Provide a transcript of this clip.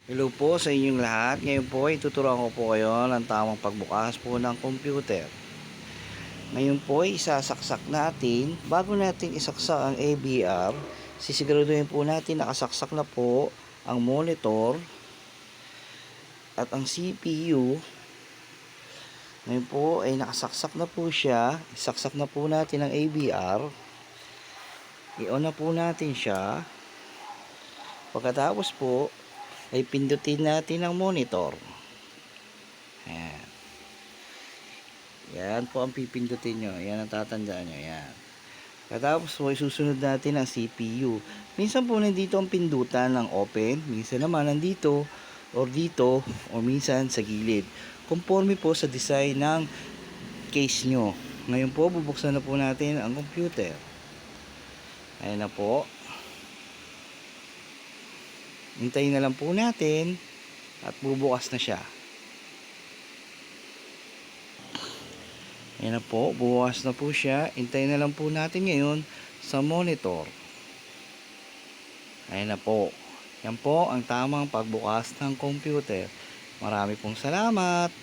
Hello po sa inyong lahat. Ngayon po ay tuturuan ko po kayo ng tamang pagbukas po ng computer. Ngayon po ay isasaksak natin. Bago natin isaksak ang AVR, sisiguraduhin po natin nakasaksak na po ang monitor at ang CPU. Ngayon po ay nakasaksak na po siya. Isaksak na po natin ang AVR. I-on na po natin siya. Pagkatapos po ay pindutin natin ang monitor. Ayan. Yan po ang pipindutin nyo. Yan ang tatandaan nyo. Yan. Katapos po, isusunod natin ang CPU. Minsan po nandito ang pindutan ng open. Minsan naman nandito or dito o minsan sa gilid. Conforme po sa design ng case nyo. Ngayon po, bubuksan na po natin ang computer. Ayan na po. Hintayin na lang po natin at bubukas na siya. Ayan na po, buwas na po siya. Hintayin na lang po natin ngayon sa monitor. Ayan na po. Yan po ang tamang pagbukas ng computer. Marami pong salamat.